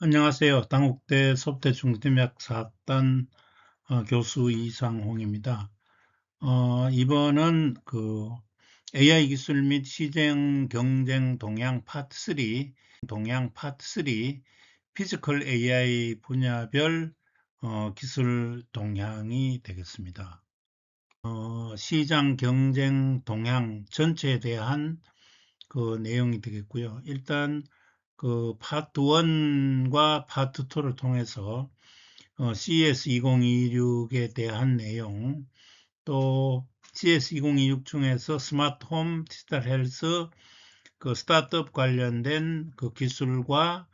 안녕하세요. 당국대 소프트 중심약4학단 교수 이상홍입니다. 이번은 AI 기술 및 시장 경쟁 동향 파트 3 피지컬 AI 분야별 기술 동향이 되겠습니다. 시장 경쟁 동향 전체에 대한 내용이 되겠고요. 일단 파트 1과 파트 2를 통해서 CES 2026에 대한 내용, 또 CES 2026 중에서 스마트홈, 디지털 헬스, 스타트업 관련된 기술과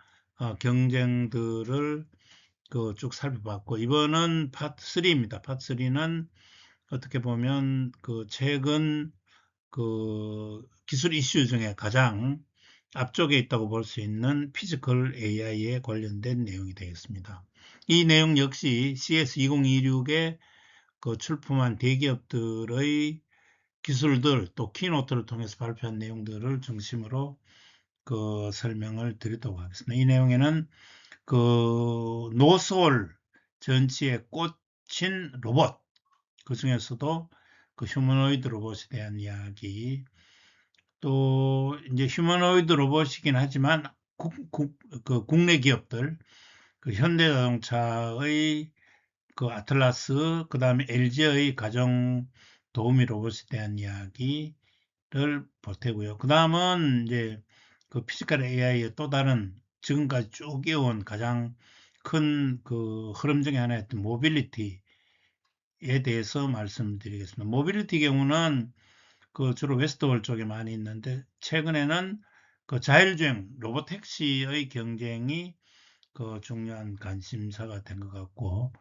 경쟁들을 쭉 살펴봤고, 이번은 파트 3입니다. 파트 3는 어떻게 보면 최근 기술 이슈 중에 가장 앞쪽에 있다고 볼 수 있는 피지컬 AI에 관련된 내용이 되겠습니다. 이 내용 역시 CS2026에 출품한 대기업들의 기술들 또 키노트를 통해서 발표한 내용들을 중심으로 설명을 드리도록 하겠습니다. 이 내용에는 노스홀 전치에 꽂힌 로봇, 그 중에서도 휴머노이드 로봇에 대한 이야기, 또 이제 휴머노이드 로봇이긴 하지만 국내 기업들, 현대자동차의 아틀라스, 그 다음에 LG의 가정 도우미 로봇에 대한 이야기를 볼 테고요. 그 다음은 이제 피지컬 AI의 또 다른 지금까지 쭉 이어온 가장 큰 흐름 중에 하나였던 모빌리티에 대해서 말씀드리겠습니다. 모빌리티 경우는 주로 웨스트홀 쪽에 많이 있는데, 최근에는 자율주행 로봇택시의 경쟁이 중요한 관심사가 된 것 같고,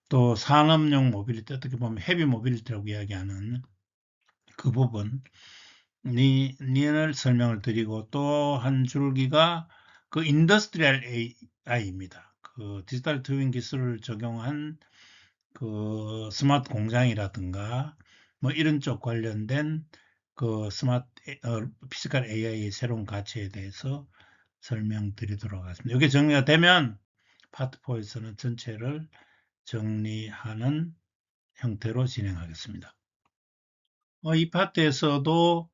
또 산업용 모빌리티, 어떻게 보면 헤비 모빌리티라고 이야기하는 그 부분을 설명을 드리고, 또 한 줄기가 인더스트리얼 AI입니다. 디지털 트윈 기술을 적용한 스마트 공장이라든가 뭐 이런 쪽 관련된 피지컬 AI의 새로운 가치에 대해서 설명드리도록 하겠습니다. 이게 정리가 되면 파트 4에서는 전체를 정리하는 형태로 진행하겠습니다. 이 파트에서도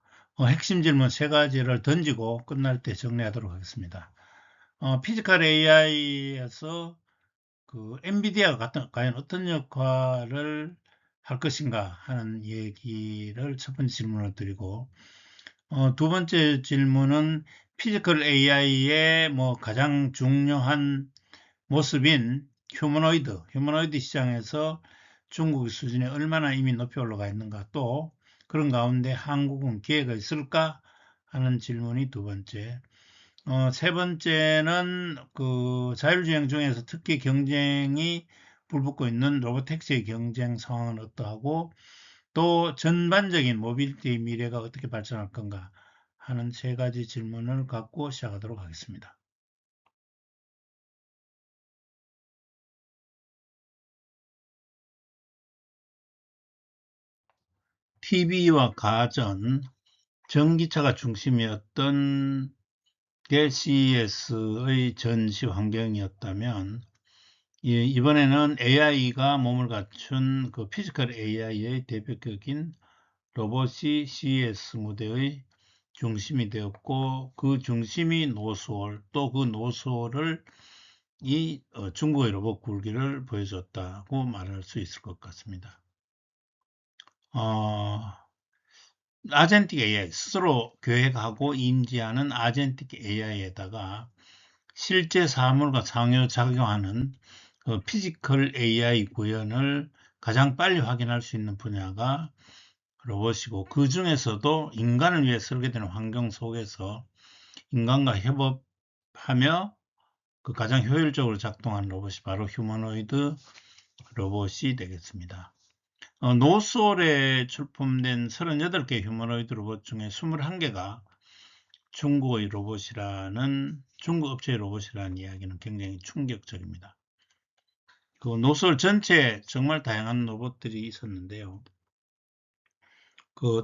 핵심 질문 3가지를 던지고 끝날 때 정리하도록 하겠습니다. 피지컬 AI에서 엔비디아가 과연 어떤 역할을 할 것인가 하는 얘기를 첫 번째 질문을 드리고, 두 번째 질문은 피지컬 AI의 가장 중요한 모습인 휴머노이드 시장에서 중국의 수준이 얼마나 이미 높이 올라가 있는가, 또 그런 가운데 한국은 기회가 있을까 하는 질문이 두 번째. 세 번째는 자율주행 중에서 특히 경쟁이 불붙고 있는 로봇택시의 경쟁 상황은 어떠하고, 또 전반적인 모빌리티의 미래가 어떻게 발전할 건가 하는 3가지 질문을 갖고 시작하도록 하겠습니다. TV와 가전, 전기차가 중심이었던 게 CES의 전시 환경이었다면, 이번에는 AI가 몸을 갖춘 피지컬 AI의 대표격인 로봇이 CES 무대의 중심이 되었고, 그 중심이 노스홀, 또 그 노스홀을 중국의 로봇 굴기를 보여줬다고 말할 수 있을 것 같습니다. 아젠틱 AI, 스스로 계획하고 인지하는 아젠틱 AI에다가 실제 사물과 상호작용하는 피지컬 AI 구현을 가장 빨리 확인할 수 있는 분야가 로봇이고, 그 중에서도 인간을 위해 설계되는 환경 속에서 인간과 협업하며 가장 효율적으로 작동하는 로봇이 바로 휴머노이드 로봇이 되겠습니다. 노스홀에 출품된 38개 휴머노이드 로봇 중에 21개가 중국 업체의 로봇이라는 이야기는 굉장히 충격적입니다. 노스홀 전체에 정말 다양한 로봇들이 있었는데요.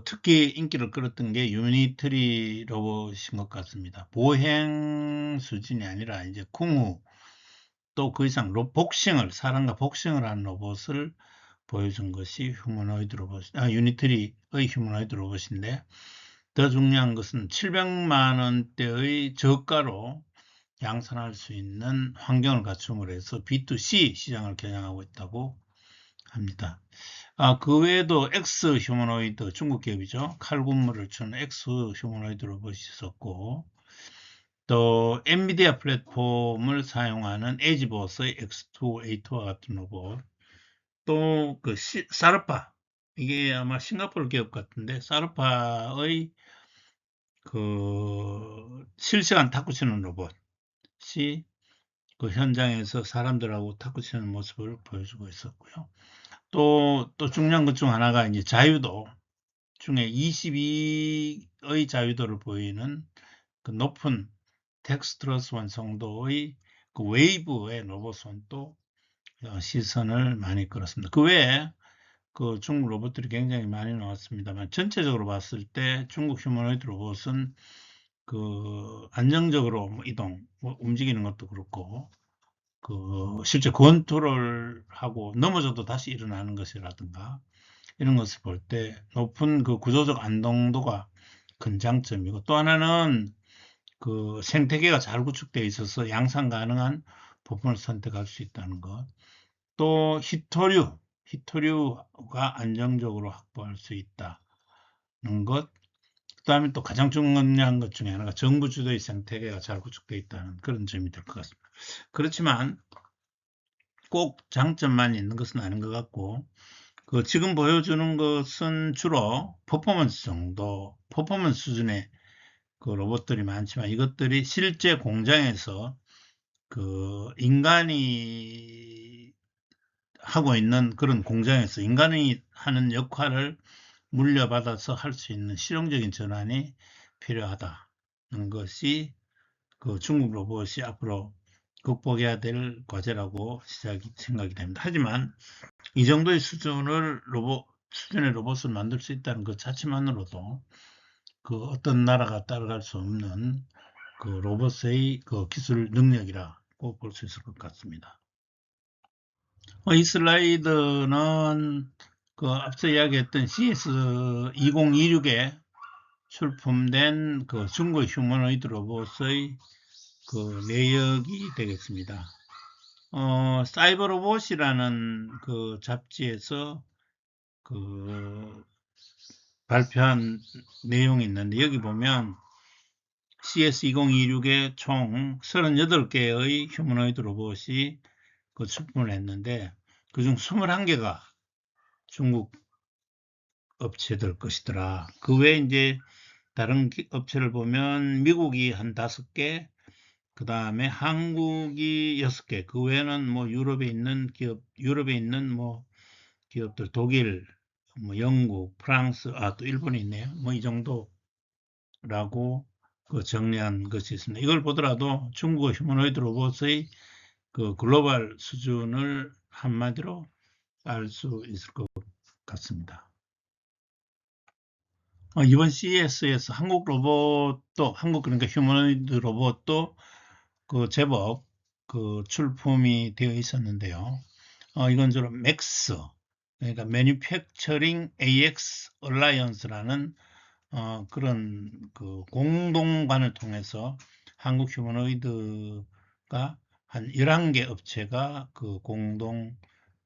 특히 인기를 끌었던 게 유니트리 로봇인 것 같습니다. 보행 수준이 아니라 이제 쿵후 또 그 이상 사람과 복싱을 하는 로봇을 보여준 것이 휴머노이드 로봇, 유니트리의 휴머노이드 로봇인데, 더 중요한 것은 700만 원대의 저가로 양산할 수 있는 환경을 갖춤으로 해서 B2C 시장을 겨냥하고 있다고 합니다. 그 외에도 X 휴머노이드, 중국 기업이죠. 칼군무를 추는 X 휴머노이드 로봇이 있었고, 또 엔비디아 플랫폼을 사용하는 에지버스의 X2A2와 같은 로봇, 또 그 사르파, 이게 아마 싱가포르 기업 같은데, 사르파의 그 실시간 탁구 치는 로봇이 그 현장에서 사람들하고 탁구 치는 모습을 보여주고 있었고요. 또 중요한 것 중 하나가 이제 자유도 중에 22의 자유도를 보이는 그 높은 텍스트러스 완성도의 그 웨이브의 로봇은 또 시선을 많이 끌었습니다. 그 외에 그 중국 로봇들이 굉장히 많이 나왔습니다만, 전체적으로 봤을 때 중국 휴머노이드 로봇은 그 안정적으로 뭐 이동, 뭐 움직이는 것도 그렇고, 그 실제 컨트롤하고 넘어져도 다시 일어나는 것이라든가 이런 것을 볼 때 높은 그 구조적 안정도가 큰 장점이고, 또 하나는 그 생태계가 잘 구축되어 있어서 양산 가능한 부품을 선택할 수 있다는 것. 또 히토류가 안정적으로 확보할 수 있다는 것. 그 다음에 또 가장 중요한 것 중에 하나가 정부 주도의 생태계가 잘 구축되어 있다는 그런 점이 될 것 같습니다. 그렇지만 꼭 장점만 있는 것은 아닌 것 같고, 그 지금 보여주는 것은 주로 퍼포먼스 수준의 그 로봇들이 많지만, 이것들이 실제 공장에서 그 인간이 하고 있는 그런 공장에서 인간이 하는 역할을 물려받아서 할 수 있는 실용적인 전환이 필요하다는 것이 그 중국 로봇이 앞으로 극복해야 될 과제라고 생각이 됩니다. 하지만 이 정도의 수준의 로봇을 만들 수 있다는 것 자체만으로도 그 어떤 나라가 따라갈 수 없는 그 로봇의 그 기술 능력이라고 볼 수 있을 것 같습니다. 이 슬라이드는 그 앞서 이야기했던 CS2026에 출품된 그 중국 휴머노이드 로봇의 그 내역이 되겠습니다. 사이버 로봇이라는 그 잡지에서 그 발표한 내용이 있는데, 여기 보면 CS2026에 총 38개의 휴머노이드 로봇이 그 출품을 했는데, 그중 21개가 중국 업체들 것이더라. 그 외에 이제 다른 업체를 보면 미국이 한 5개, 그 다음에 한국이 6개, 그 외에는 뭐 유럽에 있는 뭐 기업들, 독일, 뭐 영국, 프랑스, 또 일본이 있네요. 뭐 이 정도라고 그 정리한 것이 있습니다. 이걸 보더라도 중국 휴머노이드 로봇의 그 글로벌 수준을 한마디로 알 수 있을 것 같습니다. 이번 CES에서 한국 그러니까 휴머노이드 로봇도 그 제법 그 출품이 되어 있었는데요. 이건 주로 맥스, 그러니까 Manufacturing AX Alliance라는 그런 그 공동관을 통해서 한국 휴머노이드가 한 11개 업체가 그 공동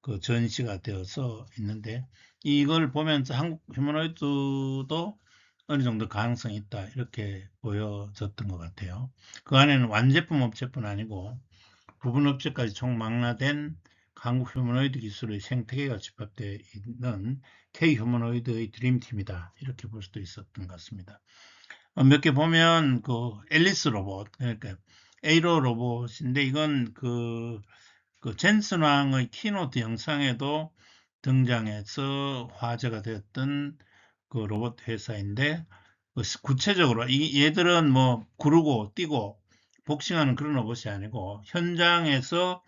그 전시가 되어서 있는데, 이걸 보면서 한국 휴머노이드도 어느 정도 가능성이 있다, 이렇게 보여졌던 것 같아요. 그 안에는 완제품 업체뿐 아니고 부분 업체까지 총망라된 한국 휴머노이드 기술의 생태계가 집합되어 있는 K 휴머노이드의 드림팀이다, 이렇게 볼 수도 있었던 것 같습니다. 몇 개 보면 그 앨리스 로봇, 그러니까 에이로 로봇인데, 이건 그 젠슨 왕의 키노트 영상에도 등장해서 화제가 되었던 그 로봇 회사인데, 구체적으로 얘들은 뭐 구르고 뛰고 복싱하는 그런 로봇이 아니고, 현장에서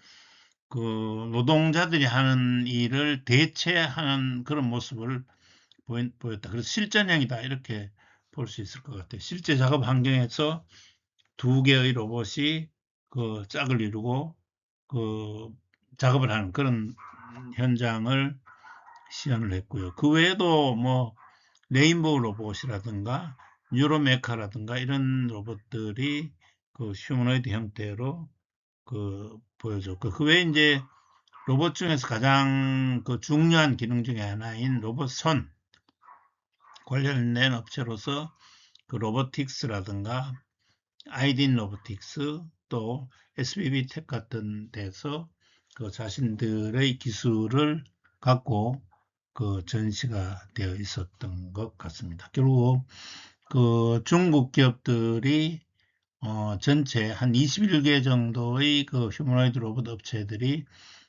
그 노동자들이 하는 일을 대체하는 그런 모습을 보였다. 그래서 실전형이다, 이렇게 볼 수 있을 것 같아요. 실제 작업 환경에서 2개의 로봇이 그 짝을 이루고 그 작업을 하는 그런 현장을 시연을 했고요. 그 외에도 뭐 레인보우 로봇이라든가 뉴로메카라든가 이런 로봇들이 그 휴머노이드 형태로 그 보여줬고, 그 외에 이제 로봇 중에서 가장 그 중요한 기능 중에 하나인 로봇 손 관련된 업체로서 그 로보틱스라든가 아이딘 로보틱스 또 SBB 텍 같은 데서 그 자신들의 기술을 갖고 그 전시가 되어 있었던 것 같습니다. 결국 그 중국 기업들이 전체 한 21개 정도의 그 휴머노이드 로봇 업체들이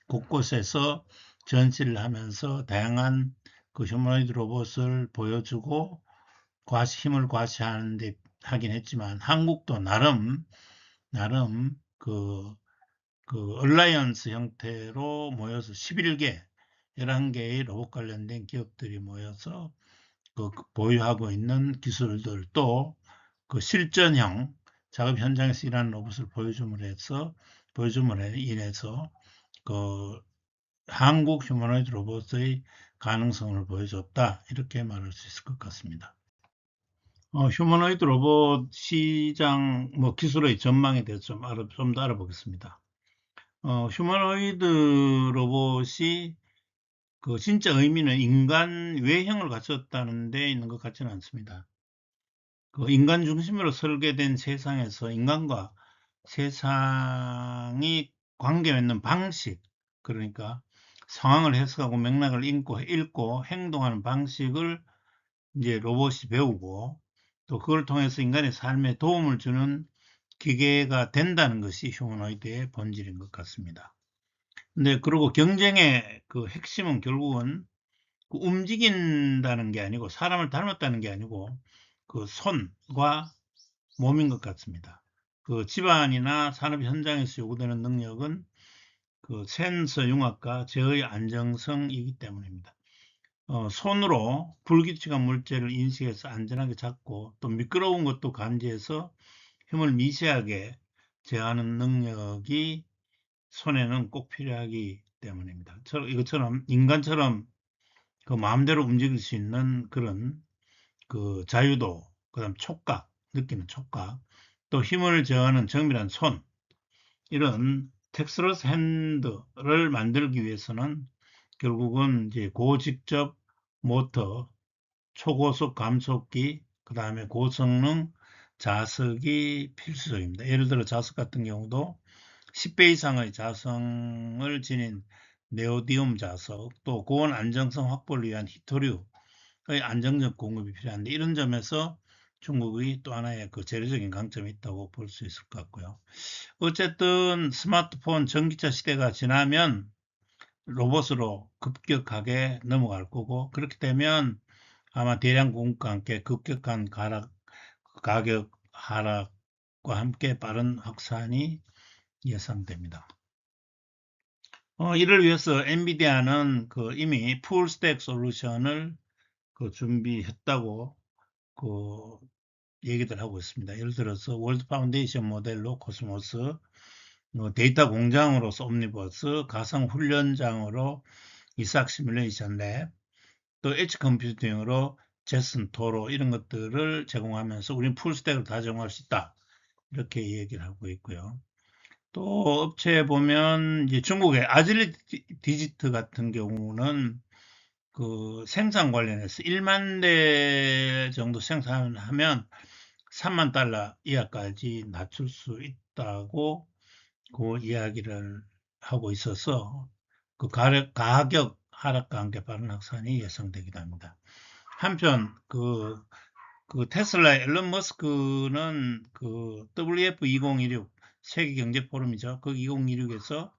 곳곳에서 전시를 하면서 다양한 그 휴머노이드 로봇을 보여주고 힘을 과시하는데 하긴 했지만, 한국도 나름 그 얼라이언스 형태로 모여서 11개 11개의 로봇 관련된 기업들이 모여서 그 보유하고 있는 기술들, 또 그 실전형 작업 현장에서 일하는 로봇을 보여줌으로 인해서 그 한국 휴머노이드 로봇의 가능성을 보여줬다, 이렇게 말할 수 있을 것 같습니다. 휴머노이드 로봇 시장 뭐 기술의 전망에 대해서 좀 더 알아보겠습니다. 휴머노이드 로봇이 그 진짜 의미는 인간 외형을 갖췄다는 데 있는 것 같지는 않습니다. 그 인간 중심으로 설계된 세상에서 인간과 세상이 관계 맺는 방식, 그러니까 상황을 해석하고 맥락을 읽고 행동하는 방식을 이제 로봇이 배우고, 또 그걸 통해서 인간의 삶에 도움을 주는 기계가 된다는 것이 휴머노이드의 본질인 것 같습니다. 근데 그리고 경쟁의 그 핵심은 결국은 그 움직인다는 게 아니고, 사람을 닮았다는 게 아니고 그 손과 몸인 것 같습니다. 그 집안이나 산업 현장에서 요구되는 능력은 그 센서 융합과 제어의 안정성이기 때문입니다. 손으로 불규칙한 물체를 인식해서 안전하게 잡고, 또 미끄러운 것도 감지해서 힘을 미세하게 제어하는 능력이 손에는 꼭 필요하기 때문입니다. 이것처럼 인간처럼 그 마음대로 움직일 수 있는 그런 그 자유도, 그다음 촉각, 느끼는 촉각, 또 힘을 제어하는 정밀한 손, 이런 텍스러스 핸드를 만들기 위해서는 결국은 이제 고직접 모터, 초고속 감속기, 그 다음에 고성능 자석이 필수적입니다. 예를 들어 자석 같은 경우도 10배 이상의 자성을 지닌 네오디움 자석, 또 고온 안정성 확보를 위한 히토류의 안정적 공급이 필요한데, 이런 점에서 중국의 또 하나의 그 재래적인 강점이 있다고 볼 수 있을 것 같고요. 어쨌든 스마트폰, 전기차 시대가 지나면 로봇으로 급격하게 넘어갈 거고, 그렇게 되면 아마 대량 공급과 함께 급격한 가격 하락과 함께 빠른 확산이 예상됩니다. 이를 위해서 엔비디아는 그 이미 풀스택 솔루션을 그 준비했다고 그 얘기들 하고 있습니다. 예를 들어서 월드 파운데이션 모델로 코스모스, 데이터 공장으로서 옴니버스, 가상 훈련장으로 이삭 시뮬레이션 랩, 또 엣지 컴퓨팅으로 제슨 토로, 이런 것들을 제공하면서 우리는 풀스택을 다 제공할 수 있다, 이렇게 얘기를 하고 있고요. 또 업체에 보면 이제 중국의 아질리 디지트 같은 경우는 그 생산 관련해서 1만 대 정도 생산하면 3만 달러 이하까지 낮출 수 있다고 그 이야기를 하고 있어서 그 가격 하락과 함께 빠른 확산이 예상되기도 합니다. 한편 그 테슬라 앨런 머스크는 그 WF2016 세계 경제 포럼이죠. 그 2016에서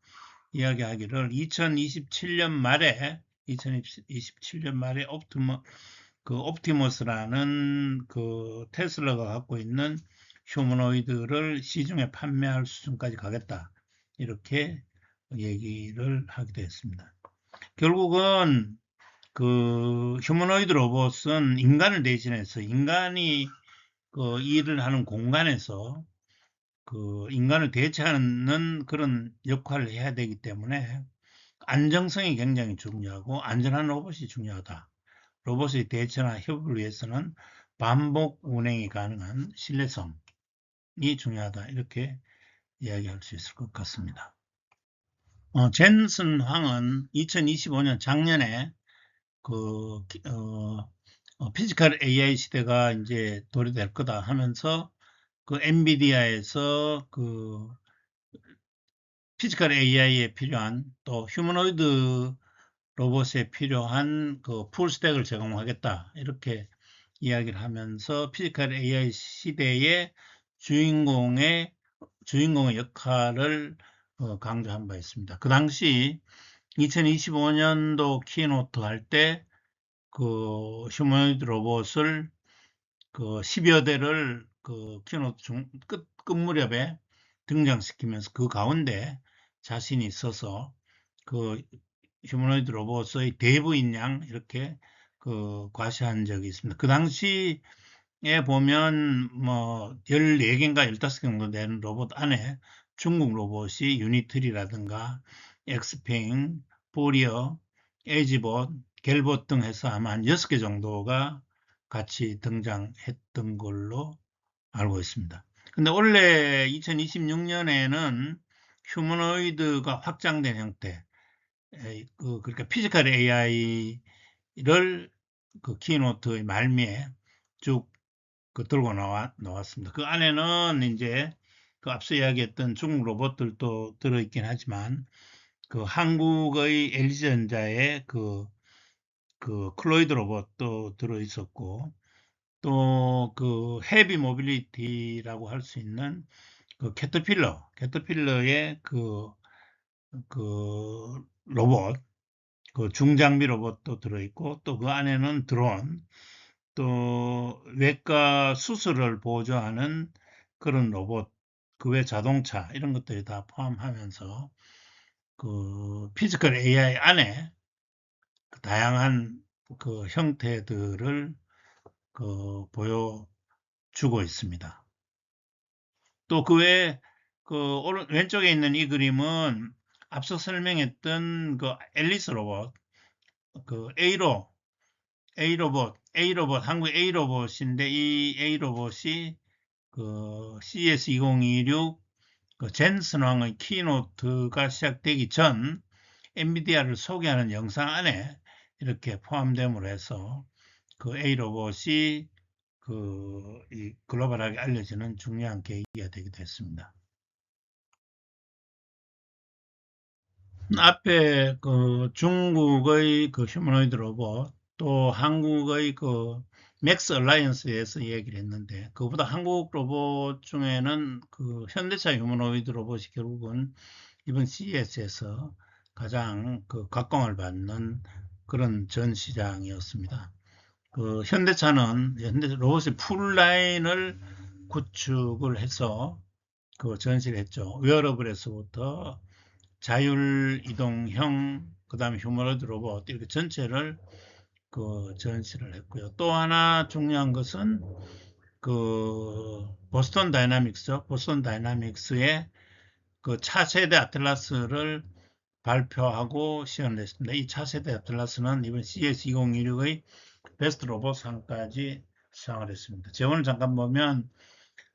이야기하기를 2027년 말에 옵티머스라는 그 테슬라가 갖고 있는 휴머노이드를 시중에 판매할 수준까지 가겠다, 이렇게 얘기를 하기도 했습니다. 결국은 그 휴머노이드 로봇은 인간을 대신해서 인간이 그 일을 하는 공간에서 그 인간을 대체하는 그런 역할을 해야 되기 때문에 안정성이 굉장히 중요하고 안전한 로봇이 중요하다. 로봇의 대체나 협업을 위해서는 반복 운행이 가능한 신뢰성이 중요하다. 이렇게 이야기할 수 있을 것 같습니다. 젠슨 황은 2025년 작년에 그 피지컬 AI 시대가 이제 도래될 거다 하면서 그 엔비디아에서 그 피지컬 AI에 필요한 또 휴머노이드 로봇에 필요한 그 풀스택을 제공하겠다 이렇게 이야기를 하면서 피지컬 AI 시대의 주인공의 역할을 강조한 바 있습니다. 그 당시 2025년도 키노트 할 때 그 휴머노이드 로봇을 그 10여 대를 그 키노트 끝 무렵에 등장시키면서 그 가운데 자신이 있어서 그 휴머노이드 로봇의 대부인 양 이렇게 그 과시한 적이 있습니다. 그 당시에 보면 뭐 14개인가 15개 정도 되는 로봇 안에 중국 로봇이 유니트리라든가 엑스팽, 보리어, 에이지봇, 갤봇 등 해서 아마 한 6개 정도가 같이 등장했던 걸로 알고 있습니다. 근데 원래 2026년에는 휴머노이드가 확장된 형태, 그러니까 피지컬 AI를 그 키노트의 말미에 쭉 들고 나왔습니다. 그 안에는 이제 그 앞서 이야기했던 중국 로봇들도 들어있긴 하지만 그 한국의 LG전자의 그 클로이드 로봇도 들어있었고 또 그 헤비 모빌리티라고 할 수 있는 그 캐터필러의 그 로봇, 그 중장비 로봇도 들어있고 또 그 안에는 드론, 또 외과 수술을 보조하는 그런 로봇, 그 외 자동차 이런 것들이 다 포함하면서 그 피지컬 AI 안에 그 다양한 그 형태들을 그 보여주고 있습니다. 또 그 외에 그 왼쪽에 있는 이 그림은 앞서 설명했던 그 앨리스 로봇, 그 A로봇, 한국 A로봇인데 이 A로봇이 그 CES 2026 그 젠슨 왕의 키노트가 시작되기 전 엔비디아를 소개하는 영상 안에 이렇게 포함됨으로 해서 그 A로봇이 이 글로벌하게 알려지는 중요한 계기가 되기도 했습니다. 앞에 그 중국의 그 휴머노이드 로봇 또 한국의 그 맥스 얼라이언스에서 얘기를 했는데 그보다 한국 로봇 중에는 그 현대차 휴머노이드 로봇이 결국은 이번 CES에서 가장 그 각광을 받는 그런 전시장이었습니다. 그 현대차는 로봇의 풀라인을 구축을 해서 그 전시를 했죠. 웨어러블에서부터 자율 이동형, 그 다음에 휴머노이드 로봇 이렇게 전체를 그 전시를 했고요. 또 하나 중요한 것은 그 보스턴 다이나믹스죠. 보스턴 다이나믹스의 그 차세대 아틀라스를 발표하고 시연을 했습니다. 이 차세대 아틀라스는 이번 CES 2016의 베스트 로봇 상까지 수상을 했습니다. 재원을 잠깐 보면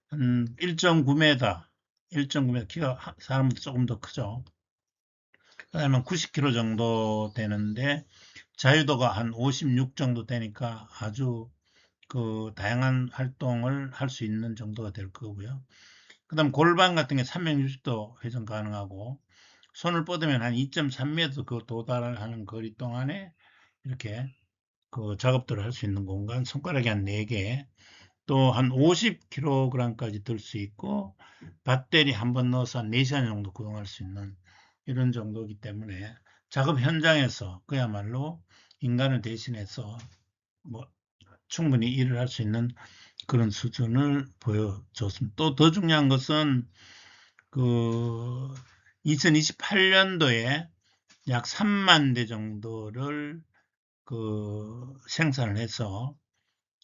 한 1.9m, 1.9m 키가 사람보다 조금 더 크죠. 그다음에 90kg 정도 되는데 자유도가 한 56 정도 되니까 아주 그 다양한 활동을 할 수 있는 정도가 될 거고요. 그다음 골반 같은 게 360도 회전 가능하고 손을 뻗으면 한 2.3m 그 도달하는 거리 동안에 이렇게 그 작업들을 할 수 있는 공간, 손가락이 한 4개, 또 한 50kg까지 들 수 있고 배터리 한 번 넣어서 한 4시간 정도 구동할 수 있는 이런 정도이기 때문에 작업 현장에서 그야말로 인간을 대신해서 뭐 충분히 일을 할 수 있는 그런 수준을 보여줬습니다. 또 더 중요한 것은 그 2028년도에 약 3만 대 정도를 그 생산을 해서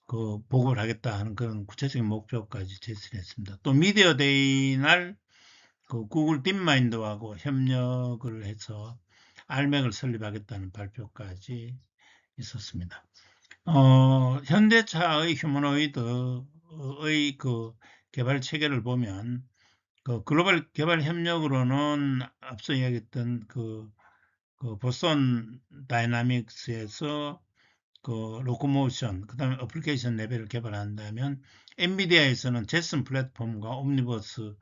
그 보급을 하겠다 하는 그런 구체적인 목표까지 제시했습니다. 또 미디어 데이 날 그 구글 딥마인드하고 협력을 해서 알맥을 설립하겠다는 발표까지 있었습니다. 현대차의 휴머노이드의 그 개발 체계를 보면 그 글로벌 개발 협력으로는 앞서 이야기했던 그 보스턴 다이나믹스에서 그 로코모션, 그 다음에 어플리케이션 레벨을 개발한다면 엔비디아에서는 제슨 플랫폼과 옴니버스의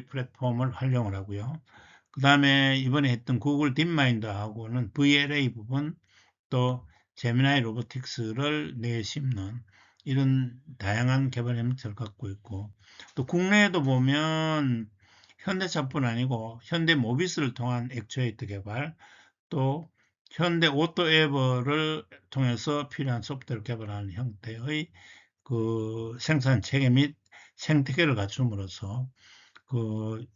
플랫폼을 활용을 하고요. 그 다음에 이번에 했던 구글 딥마인드하고는 VLA 부분, 또 제미나이 로보틱스를 내심는 이런 다양한 개발 협력을 갖고 있고, 또 국내에도 보면 현대차뿐 아니고 현대모비스를 통한 액추에이터 개발, 또 현대 오토에버를 통해서 필요한 소프트웨어를 개발하는 형태의 그 생산 체계 및 생태계를 갖춤으로써 그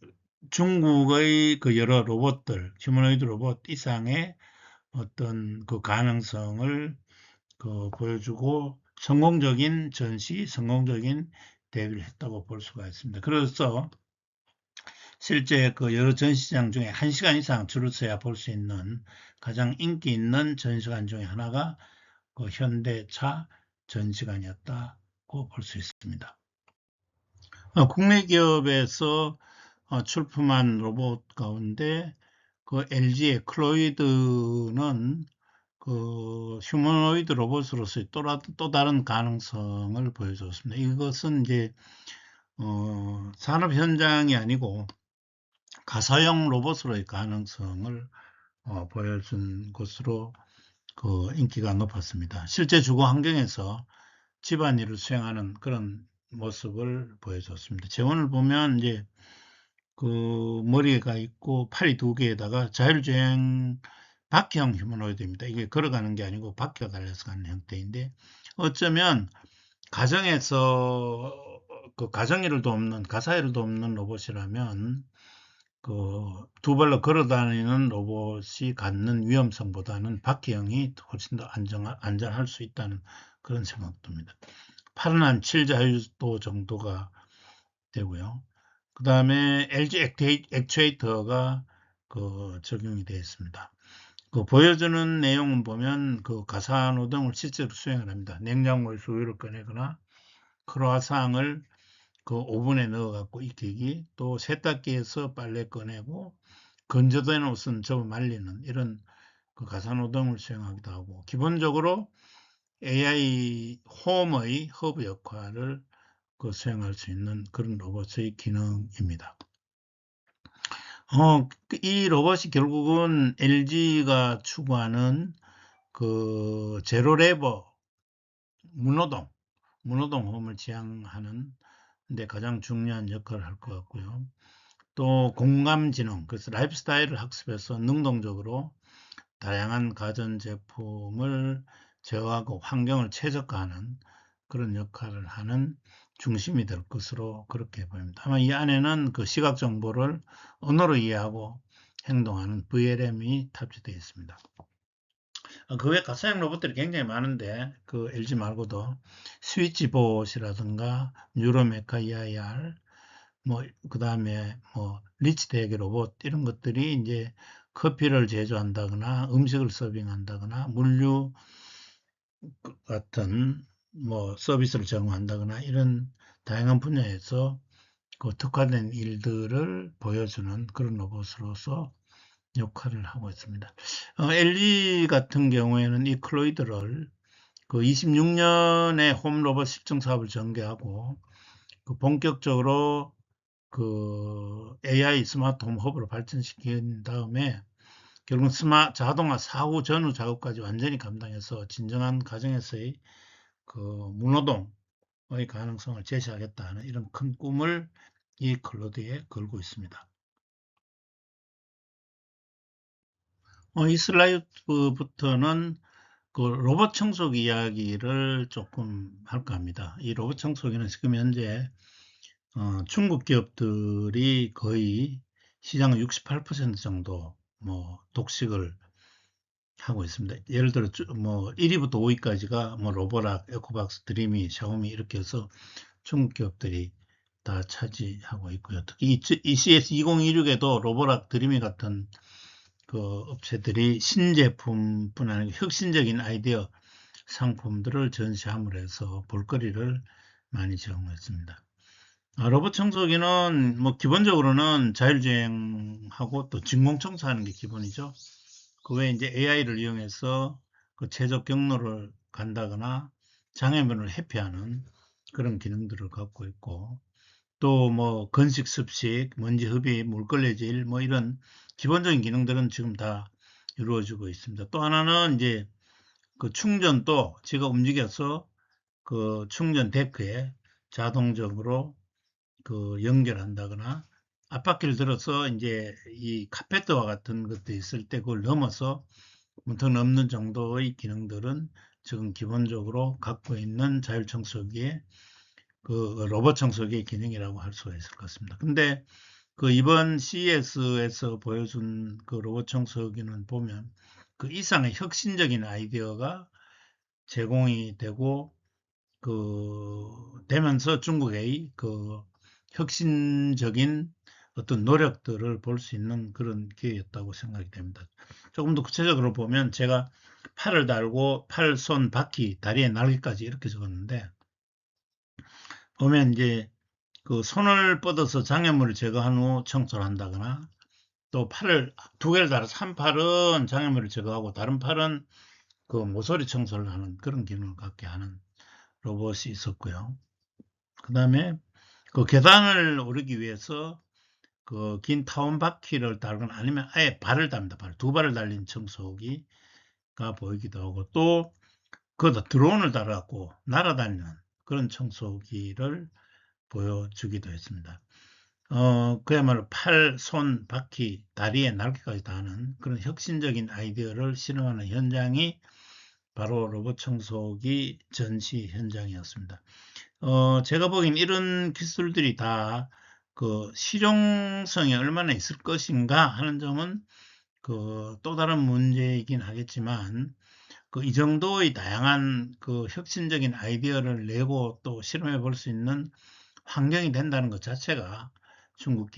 중국의 그 여러 로봇들, 휴머노이드 로봇 이상의 어떤 그 가능성을 그 보여주고 성공적인 전시, 성공적인 대비를 했다고 볼 수가 있습니다. 그래서 실제 그 여러 전시장 중에 1시간 이상 줄을 서야 볼 수 있는 가장 인기 있는 전시관 중에 하나가 그 현대차 전시관이었다고 볼 수 있습니다. 국내 기업에서 출품한 로봇 가운데 그 LG의 클로이드는 그 휴머노이드 로봇으로서의 또 다른 가능성을 보여줬습니다. 이것은 이제 산업 현장이 아니고 가사용 로봇으로의 가능성을 보여준 것으로 그 인기가 높았습니다. 실제 주거 환경에서 집안일을 수행하는 그런 모습을 보여줬습니다. 재원을 보면 이제 그 머리가 있고 팔이 2개에다가 자율주행 바퀴형 휴머노이드입니다. 이게 걸어가는 게 아니고 바퀴가 달려서 가는 형태인데, 어쩌면 가정에서 그 가정일을 돕는 가사일을 돕는 로봇이라면 그 두 발로 걸어 다니는 로봇이 갖는 위험성보다는 바퀴형이 훨씬 더 안전할 수 있다는 그런 생각도 듭니다. 팔은 한 7자유도 정도가 되고요. 그 다음에 LG 액추에이터가 그 적용이 되어 있습니다. 그 보여주는 내용은 보면 그 가사노동을 실제로 수행을 합니다. 냉장고에서 우유를 꺼내거나 크로아상을 그 오븐에 넣어 갖고 익히기, 또 세탁기에서 빨래 꺼내고 건조된 옷은 접어 말리는 이런 그 가사노동을 수행하기도 하고, 기본적으로 AI 홈의 허브 역할을 그 수행할 수 있는 그런 로봇의 기능입니다. 이 로봇이 결국은 LG가 추구하는 그 제로 레버 무노동 홈을 지향하는 데 가장 중요한 역할을 할 것 같고요. 또 공감지능, 그래서 라이프스타일을 학습해서 능동적으로 다양한 가전제품을 제어하고 환경을 최적화하는 그런 역할을 하는 중심이 될 것으로 그렇게 보입니다. 아마 이 안에는 그 시각 정보를 언어로 이해하고 행동하는 VLM이 탑재되어 있습니다. 그 외 가사형 로봇들이 굉장히 많은데 그 LG 말고도 스위치봇이라든가 뉴로메카 EIR, 뭐 그 다음에 뭐 리치 대기 로봇 이런 것들이 이제 커피를 제조한다거나 음식을 서빙한다거나 물류 같은 뭐 서비스를 제공한다거나 이런 다양한 분야에서 그 특화된 일들을 보여주는 그런 로봇으로서 역할을 하고 있습니다. LG 같은 경우에는 이 클로이드를 그 26년에 홈 로봇 실증 사업을 전개하고 그 본격적으로 그 AI 스마트 홈 허브로 발전시킨 다음에 결국 자동화 사후 전후 작업까지 완전히 감당해서 진정한 가정에서의 그 무노동의 가능성을 제시하겠다는 이런 큰 꿈을 이 클로드에 걸고 있습니다. 이 슬라이드부터는 그 로봇 청소기 이야기를 조금 할까 합니다. 이 로봇 청소기는 지금 현재 중국 기업들이 거의 시장의 68% 정도 뭐 독식을 하고 있습니다. 예를 들어 뭐 1위부터 5위까지가 뭐 로보락, 에코박스, 드리미, 샤오미 이렇게 해서 중국 기업들이 다 차지하고 있고요. 특히 ECS 2026에도 로보락, 드리미 같은 그 업체들이 신제품뿐 아니라 혁신적인 아이디어 상품들을 전시함으로 해서 볼거리를 많이 제공했습니다. 로봇 청소기는 뭐 기본적으로는 자율주행하고 또 진공청소하는 게 기본이죠. 그 외에 이제 AI를 이용해서 그 최적 경로를 간다거나 장애물을 회피하는 그런 기능들을 갖고 있고, 또 뭐 건식 습식, 먼지 흡입, 물걸레질 뭐 이런 기본적인 기능들은 지금 다 이루어지고 있습니다. 또 하나는 이제 그 충전도 제가 움직여서 그 충전 데크에 자동적으로 그 연결한다거나, 앞바퀴를 들어서 이제 이 카페트와 같은 것도 있을 때 그걸 넘어서 더 넘는 정도의 기능들은 지금 기본적으로 갖고 있는 자율 청소기의 그 로봇 청소기의 기능이라고 할 수가 있을 것 같습니다. 근데 그 이번 CES에서 보여준 그 로봇 청소기는 보면 그 이상의 혁신적인 아이디어가 제공이 되고 되면서 중국의 그 혁신적인 어떤 노력들을 볼 수 있는 그런 기회였다고 생각이 됩니다. 조금 더 구체적으로 보면 제가 팔을 달고 팔, 손, 바퀴, 다리에 날개까지 이렇게 적었는데, 보면 이제 그 손을 뻗어서 장애물을 제거한 후 청소를 한다거나, 또 팔을 두 개를 달아서 한 팔은 장애물을 제거하고 다른 팔은 그 모서리 청소를 하는 그런 기능을 갖게 하는 로봇이 있었고요. 그 다음에 그 계단을 오르기 위해서 그 긴 타원 바퀴를 달거나 아니면 아예 발을 답니다. 두 발을 달린 청소기가 보이기도 하고, 또 거기다 드론을 달아갖고 날아다니는 그런 청소기를 보여주기도 했습니다. 그야말로 팔, 손, 바퀴, 다리에 날개까지 다는 그런 혁신적인 아이디어를 실험하는 현장이 바로 로봇 청소기 전시 현장이었습니다. 제가 보기엔 이런 기술들이 다 그 실용성이 얼마나 있을 것인가 하는 점은 그 또 다른 문제이긴 하겠지만, 그 이 정도의 다양한 그 혁신적인 아이디어를 내고 또 실험해 볼 수 있는 환경이 된다는 것 자체가 중국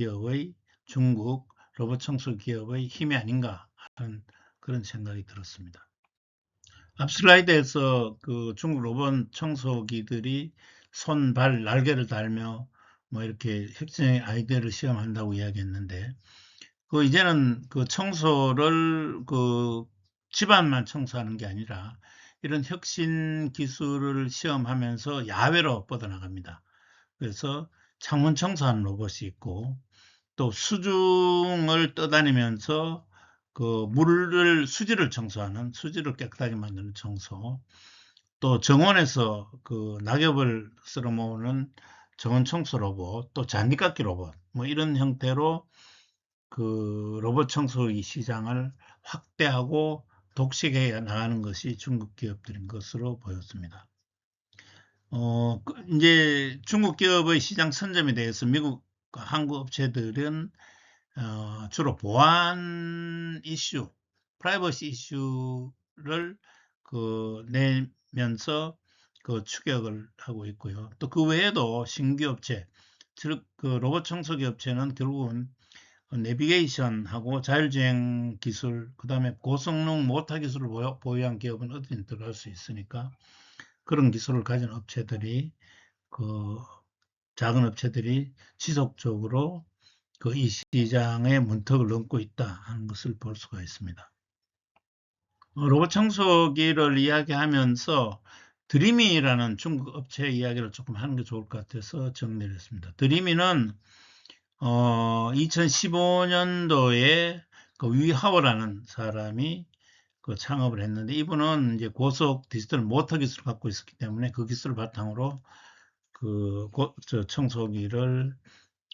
로봇 청소 기업의 힘이 아닌가 하는 그런 생각이 들었습니다. 앞 슬라이드에서 그 중국 로봇 청소기들이 손, 발, 날개를 달며 뭐 이렇게 혁신의 아이디어를 시험한다고 이야기했는데, 그 이제는 그 청소를 그 집안만 청소하는 게 아니라 이런 혁신 기술을 시험하면서 야외로 뻗어나갑니다. 그래서 창문 청소하는 로봇이 있고, 또 수중을 떠다니면서 그 수지를 청소하는, 수지를 깨끗하게 만드는 청소, 또 정원에서 그 낙엽을 쓸어 모으는 정원 청소 로봇, 또 잔디깎기 로봇, 뭐 이런 형태로 그 로봇 청소기 시장을 확대하고 독식해 나가는 것이 중국 기업들인 것으로 보였습니다. 이제 중국 기업의 시장 선점에 대해서 미국, 한국 업체들은 주로 보안 이슈, 프라이버시 이슈를 그 내면서 그 추격을 하고 있고요. 또 그 외에도 신규 업체, 즉 그 로봇 청소기 업체는 결국은 내비게이션하고 자율주행 기술, 그 다음에 고성능 모터 기술을 보유한 기업은 어디든 들어갈 수 있으니까, 그런 기술을 가진 업체들이 그 작은 업체들이 지속적으로 그 이 시장의 문턱을 넘고 있다 하는 것을 볼 수가 있습니다. 로봇 청소기를 이야기하면서 드리미라는 중국 업체 이야기를 조금 하는 게 좋을 것 같아서 정리를 했습니다. 드리미는 2015년도에 그 위하오라는 사람이 그 창업을 했는데, 이분은 이제 고속 디지털 모터 기술을 갖고 있었기 때문에 그 기술을 바탕으로 그 청소기를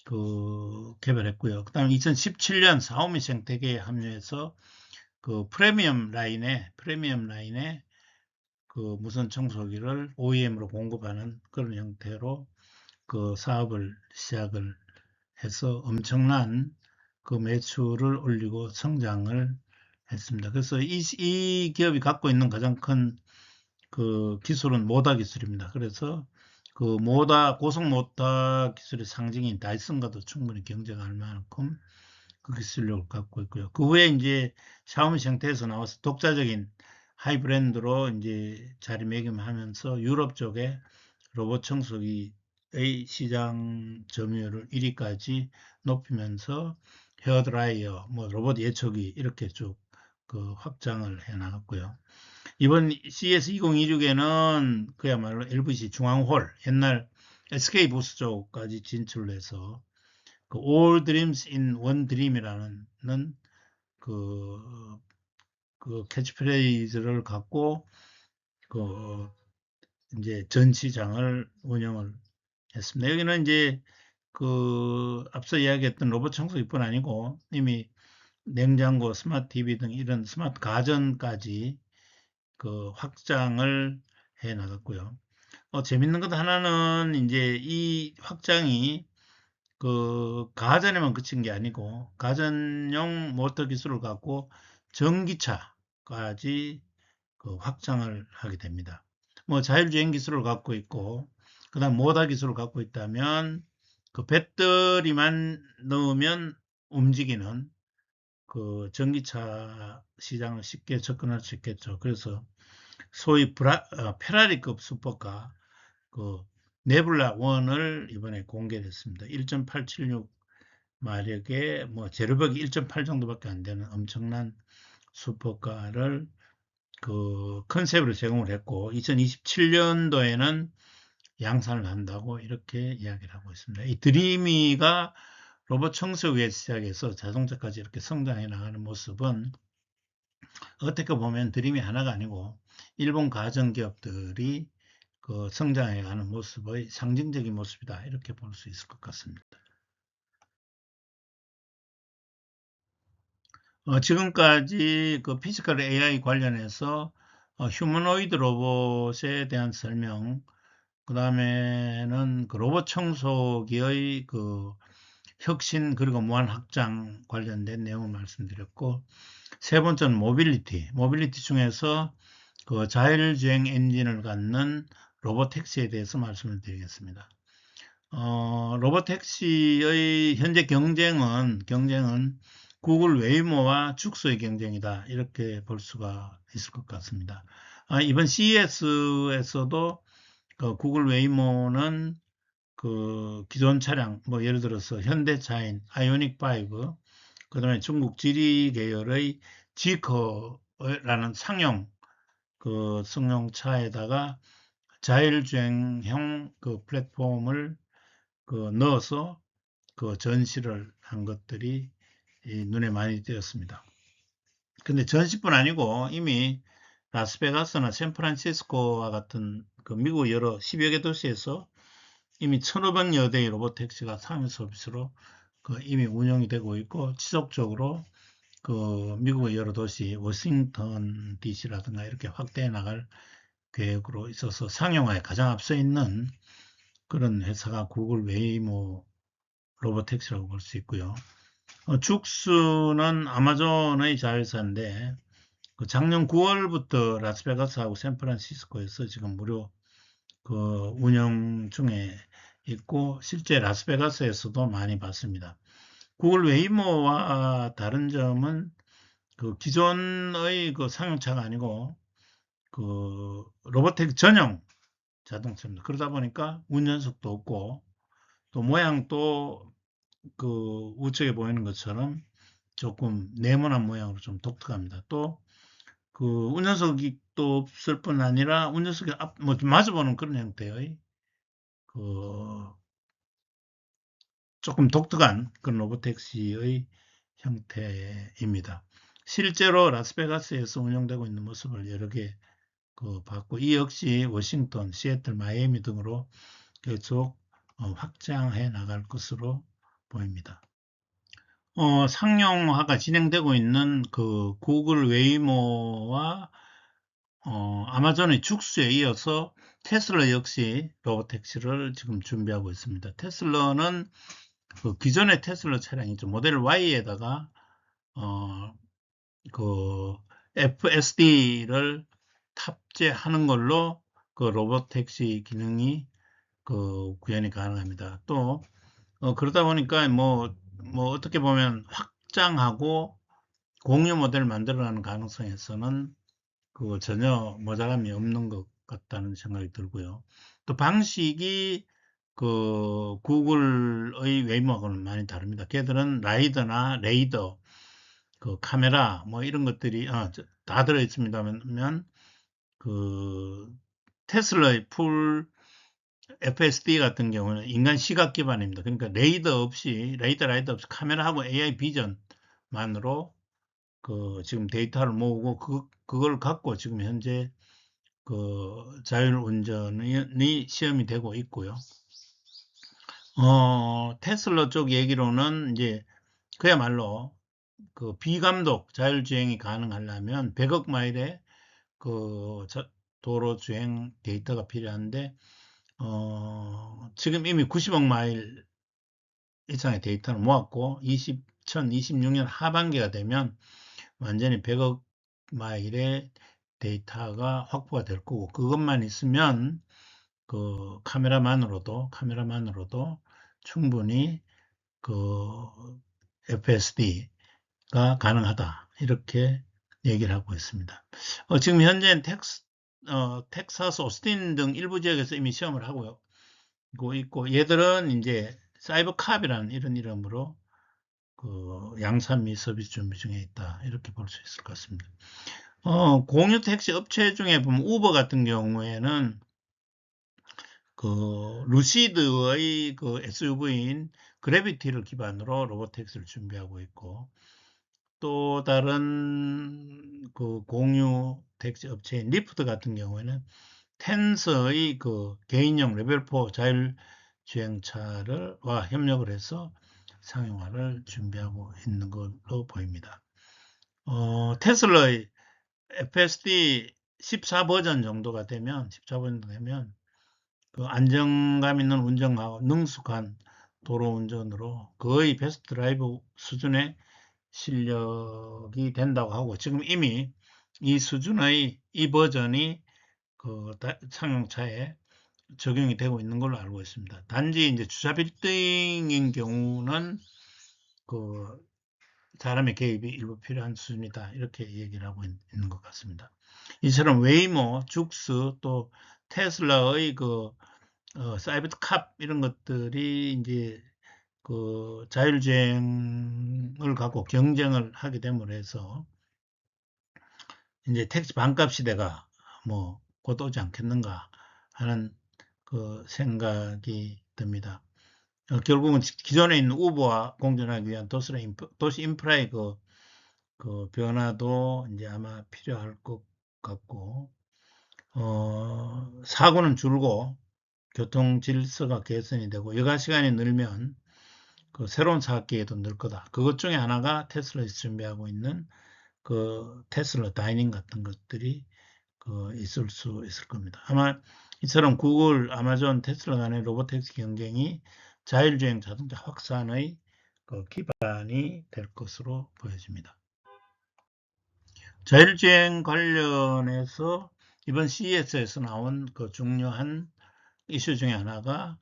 그 개발했고요. 그 다음에 2017년 사오미 생태계에 합류해서 그 프리미엄 라인에 그 무선 청소기를 OEM으로 공급하는 그런 형태로 그 사업을 시작을 해서 엄청난 그 매출을 올리고 성장을 했습니다. 그래서 이 기업이 갖고 있는 가장 큰 그 기술은 모다 기술입니다. 그래서 그 고속 모다 기술의 상징인 다이슨과도 충분히 경쟁할 만큼 그 기술력을 갖고 있고요. 그 후에 이제 샤오미 형태에서 나와서 독자적인 하이 브랜드로 이제 자리매김하면서 유럽 쪽에 로봇 청소기의 시장 점유율을 1위까지 높이면서 헤어드라이어, 뭐 로봇 예초기 이렇게 쭉 그 확장을 해 나갔고요. 이번 CES 2026에는 그야말로 LVC 중앙홀, 옛날 SK 부스 쪽까지 진출해서 그 All Dreams in One Dream이라는 그, 그 캐치프레이즈를 갖고 그 이제 전시장을 운영을 했습니다. 여기는 이제 그 앞서 이야기했던 로봇 청소기뿐 아니고 이미 냉장고, 스마트 TV 등 이런 스마트 가전까지 그 확장을 해 나갔고요. 재밌는 것 하나는 이제 이 확장이 그 가전에만 그친 게 아니고 가전용 모터 기술을 갖고 전기차까지 그 확장을 하게 됩니다. 뭐 자율주행 기술을 갖고 있고 그다음 모다 기술을 갖고 있다면 그 배터리만 넣으면 움직이는 그 전기차 시장을 쉽게 접근할 수 있겠죠. 그래서 소위 페라리급 슈퍼카 그 네블라 1을 이번에 공개했습니다. 1.876 마력의 뭐 제로벽이 1.8 정도밖에 안 되는 엄청난 슈퍼카를 그 컨셉으로 제공을 했고 2027년도에는 양산을 한다고 이렇게 이야기를 하고 있습니다. 이 드리미가 로봇 청소기에서 시작해서 자동차까지 이렇게 성장해 나가는 모습은 어떻게 보면 드림이 하나가 아니고 일본 가전기업들이 그 성장해 가는 모습의 상징적인 모습이다. 이렇게 볼 수 있을 것 같습니다. 지금까지 그 피지컬 AI 관련해서 휴머노이드 로봇에 대한 설명, 그 다음에는 그 로봇 청소기의 그 혁신 그리고 무한 확장 관련된 내용을 말씀드렸고, 세 번째는 모빌리티 중에서 그 자율주행 엔진을 갖는 로봇택시에 대해서 말씀을 드리겠습니다. 로봇택시의 현재 경쟁은 구글 웨이모와 축소의 경쟁이다. 이렇게 볼 수가 있을 것 같습니다. 이번 CES에서도 그 구글 웨이모는 그 기존 차량, 뭐 예를 들어서 현대차인 아이오닉 5, 그 다음에 중국 지리 계열의 지커라는 상용 그 승용차에다가 자율주행형 그 플랫폼을 그 넣어서 그 전시를 한 것들이 눈에 많이 띄었습니다. 근데 전시뿐 아니고 이미 라스베가스나 샌프란시스코와 같은 그 미국 여러 10여 개 도시에서 이미 1,500여 대의 로봇택시가 상용 서비스로 그 이미 운영이 되고 있고 지속적으로 그 미국의 여러 도시, 워싱턴 DC라든가 이렇게 확대해 나갈 계획으로 있어서 상용화에 가장 앞서 있는 그런 회사가 구글 웨이모 로봇택시라고 볼 수 있고요. 죽수는 아마존의 자회사인데 그 작년 9월부터 라스베가스하고 샌프란시스코에서 지금 무료 그 운영 중에 있고 실제 라스베가스에서도 많이 봤습니다. 구글 웨이모와 다른 점은 그 기존의 그 상용차가 아니고 그 로보텍 전용 자동차입니다. 그러다 보니까 운전석도 없고 또 모양도 그 우측에 보이는 것처럼 조금 네모난 모양으로 좀 독특합니다. 또 그 운전석이 또 없을 뿐 아니라 운전석에 뭐 마주보는 그런 형태의 그 조금 독특한 그런 로보택시의 형태입니다. 실제로 라스베가스에서 운영되고 있는 모습을 여러 개 그 봤고 이 역시 워싱턴, 시애틀, 마이애미 등으로 계속 확장해 나갈 것으로 보입니다. 상용화가 진행되고 있는 그 구글 웨이모와 아마존의 죽수에 이어서 테슬라 역시 로보택시를 지금 준비하고 있습니다. 테슬라는 그 기존의 테슬라 차량이죠. 모델 Y에다가 그 FSD를 탑재하는 걸로 그 로봇 택시 기능이 구현이 가능합니다. 또 그러다 보니까 뭐 어떻게 보면 확장하고 공유 모델을 만들어가는 가능성에서는 전혀 모자람이 없는 것 같다는 생각이 들고요. 또 방식이 구글의 웨이모하고는 많이 다릅니다. 걔들은 라이더나 레이더, 카메라 뭐 이런 것들이 다 들어 있습니다만 테슬라의 풀 FSD 같은 경우는 인간 시각 기반입니다. 그러니까 레이더 없이 카메라하고 AI 비전만으로 지금 데이터를 모으고 그걸 갖고 지금 현재 자율 운전이 시험이 되고 있고요. 테슬라 쪽 얘기로는 이제 그야말로 비감독 자율주행이 가능하려면 100억 마일의 도로 주행 데이터가 필요한데 지금 이미 90억 마일 이상의 데이터를 모았고 2026년 하반기가 되면 완전히 100억 마일의 데이터가 확보가 될 거고 그것만 있으면 카메라만으로도 충분히 FSD가 가능하다 이렇게 얘기를 하고 있습니다. 지금 현재 텍사스 오스틴 등 일부 지역에서 이미 시험을 하고 있고 얘들은 이제 사이버캅이라는 이런 이름으로 양산 및 서비스 준비 중에 있다 이렇게 볼 수 있을 것 같습니다. 공유 택시 업체 중에 보면 우버 같은 경우에는 루시드의 SUV인 그래비티를 기반으로 로보택시를 준비하고 있고 또 다른 공유 택시 업체인 리프트 같은 경우에는 텐서의 개인용 레벨4 자율주행차와 협력을 해서 상용화를 준비하고 있는 걸로 보입니다. 테슬라의 FSD 14버전 정도가 되면 안정감 있는 운전하고 능숙한 도로 운전으로 거의 베스트 드라이브 수준의 실력이 된다고 하고 지금 이미 이 수준의 이 버전이 상용차에 적용이 되고 있는 걸로 알고 있습니다. 단지 이제 주차 빌딩인 경우는 사람의 개입이 일부 필요한 수준이다 이렇게 얘기를 하고 있는 것 같습니다. 이처럼 웨이모, 죽스 또 테슬라의 사이버캅 이런 것들이 이제 자율주행을 갖고 경쟁을 하게 됨으로 해서 이제 택시 반값 시대가 곧 오지 않겠는가 하는 생각이 듭니다. 결국은 기존에 있는 우버와 공존하기 위한 도시 인프라의 변화도 이제 아마 필요할 것 같고 사고는 줄고 교통 질서가 개선이 되고 여가 시간이 늘면 새로운 사업 기회도 늘 거다. 그것 중에 하나가 테슬라에서 준비하고 있는 테슬라 다이닝 같은 것들이 있을 수 있을 겁니다. 아마 이처럼 구글, 아마존, 테슬라 간의 로보택시 경쟁이 자율주행 자동차 확산의 기반이 될 것으로 보여집니다. 자율주행 관련해서 이번 CES에서 나온 중요한 이슈 중에 하나가